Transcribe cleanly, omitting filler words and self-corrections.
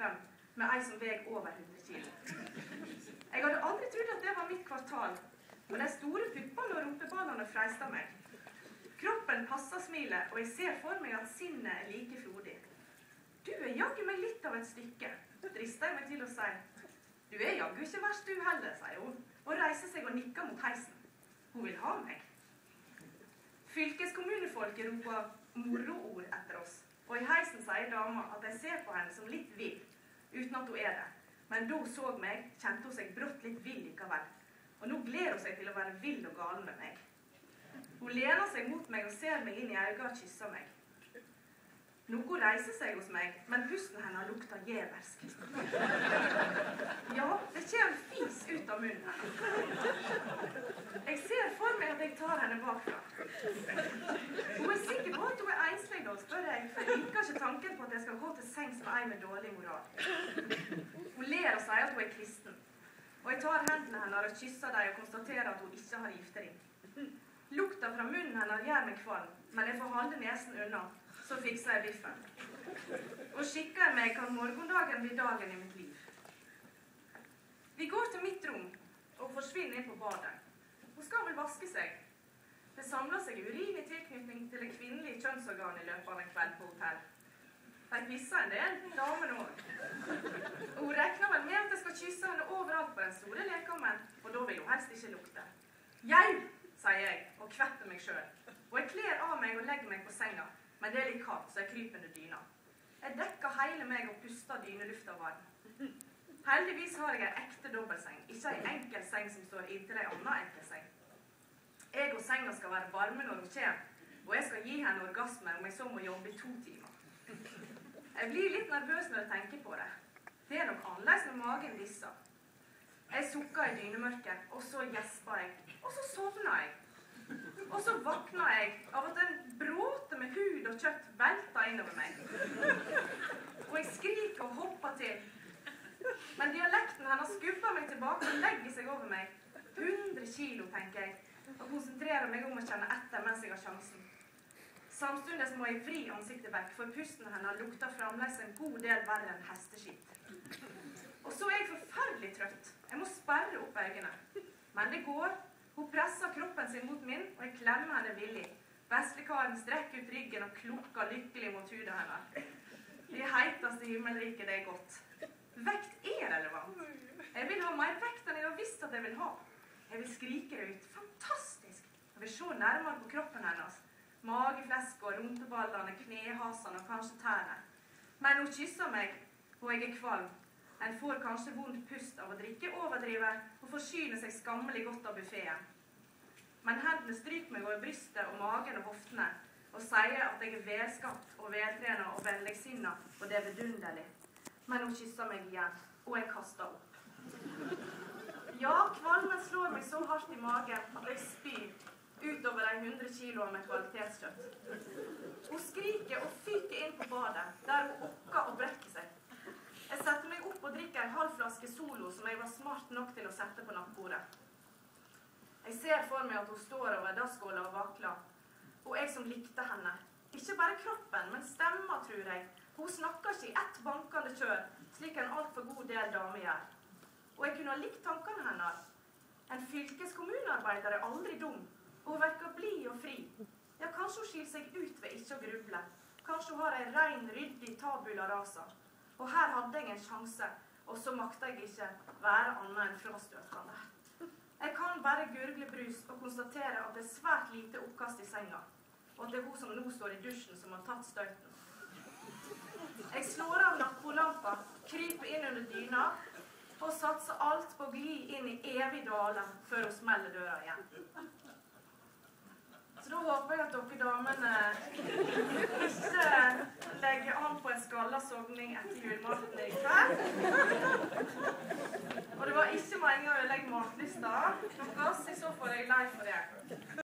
frem med ei som veg over 100 kilo. Jeg hadde aldri trodd at det var mitt kvartal, og de store puppene og rumpeballene freista meg. Kroppen passer smilet, og jeg ser for meg at sinnet like frodig. Du jaggu meg litt av et stykke, drister jeg meg til å si. Du jaggu ikke verst du heller, sier hun, og reiser seg og nikker mot heisen. Hun vil ha meg. Fylkeskommunefolket roper moroord etter oss, og i heisen sier dama at jeg ser på henne som litt vill, uten at hun det. Men da hun så meg, kjente hun seg brått litt vill likevel, og nå gleder hun seg til å være vill og galen med meg. Hun lener seg mot meg og ser meg inn i øynene og kysser meg. Noe reiser seg hos meg, men pusten henne lukter jæversk. Ja, det kommer fis ut av munnen henne. Jeg ser for meg at jeg tar henne bakfra. Hun sikker på at hun enslig da, spør jeg, for jeg liker ikke tanken på at jeg skal gå til sengs med ei med dårlig moral. Hun ler og sier at hun kristen, og jeg tar hendene henne og kysser dem og konstaterer at hun ikke har giftering. Lukta fra munnen henne gjør meg kvalm, men jeg får holde nesen unna. Så fikser jeg biffen. Og skikker meg kan morgendagen bli dagen i mitt liv. Vi går til mitt rom og forsvinner inn på badet. Hun skal vel vaske seg. Det samler seg urin i tilknytning til det kvinnelige kjønnsorgan i løpet av en kveld på hotell. De pisser en del, damen også. Og hun regner vel med at jeg skal kysse henne overalt på den store lekammen, og da vil hun helst ikke lukte. Jau, sier jeg, og kvetter meg selv. Og jeg kler av meg og legger meg på senga. Men det litt kaldt, så jeg kryper under dyna. Jeg dekker hele meg og puster dynelufta varm. Heldigvis har jeg en ekte dobbeltseng, ikke en enkel seng som står inntil en annen enkel seng. Jeg og senga skal være varme når hun kommer, og jeg skal gi henne orgasme om jeg så må jobbe i 2 timer. Jeg blir litt nervøs når jeg tenker på det. Det nok annerledes når magen disser. Jeg sukker i dynemørket, og så gjesper jeg, og så sovner jeg. Og så vakner jeg av at en bråte med hud og kjøtt velter innover meg. Og jeg skriker og hopper til. Men dialekten hennes skubber meg tilbake og legger seg over meg. 100 kilo, tenker jeg, og konsentrerer meg om å kjenne etter mens jeg har sjansen. Samstundes må jeg vri ansiktet vekk, for pusten hennes lukter fremdeles en god del verre enn hesteskitt. Og så er jeg forferdelig trøtt. Jeg må sperre opp øynene. Men det går. Hun presser kroppen sin mot min, og jeg klemmer henne villig. Vestlekaren strekker ut ryggen og klukker lykkelig mot huden henne. Det heiteste himmelriket, det godt. Vekt relevant. Jeg vil ha mer vekt enn jeg har visst at jeg vil ha. Jeg vil skrike det ut. Fantastisk! Jeg vil se nærmere på kroppen hennes. Mageflesk og rumpeballene, knehasene og kanskje tærne. Men hun kysser meg, og jeg kvalm. En får kanskje vondt pust av å drikke overdrive og forsyne seg skammelig godt av buffeten. Men hendene stryker meg over brystet og magen og hoftene og sier at jeg velskapt og veltrenet og vennligsinnet, og det vidunderlig. Men hun kysser meg igjen, og jeg kaster opp. Ja, kvalmen slår meg så hardt i magen at jeg spyr utover de 100 kiloene med kvalitetskjøtt. Hun skriker og fyker inn på badet, der hun okker og brekker seg. Jeg setter meg opp og drikker en halv flaske Solo som jeg var smart nok til å sette på nattbordet. Jeg ser for meg at hun står over dasskåla og vakler, og jeg som likte henne. Ikke bare kroppen, men stemmer, tror jeg. Hun snakker ikke i ett bankende kjør, slik en alt for god del dame gjør. Og jeg kunne ha likt tankene hennes. En fylkeskommunearbeider aldri dum, og hun virker blid og fri. Ja, kanskje hun skiller seg ut ved ikke å gruble. Kanskje hun har en ren, ryddig tabula rasa. Og her hadde jeg en sjanse, og så makta jeg ikke være annet enn frastøtende. Jeg kan bare gurgle brus og konstatere at det er svært lite oppkast i senga, og at det er hun som nå står i dusjen som har tatt støyten. Jeg slår av nattbordlampa, kryper inn under dyna, og satser alt på å gli inn i evig dale før hun smeller døra igjen. Så da håper jeg at dere damene ikke legger an på en skalla sogning etter julematen i kveld. Og det var ikke meningen å legge matlista. I så fall er jeg lei for det.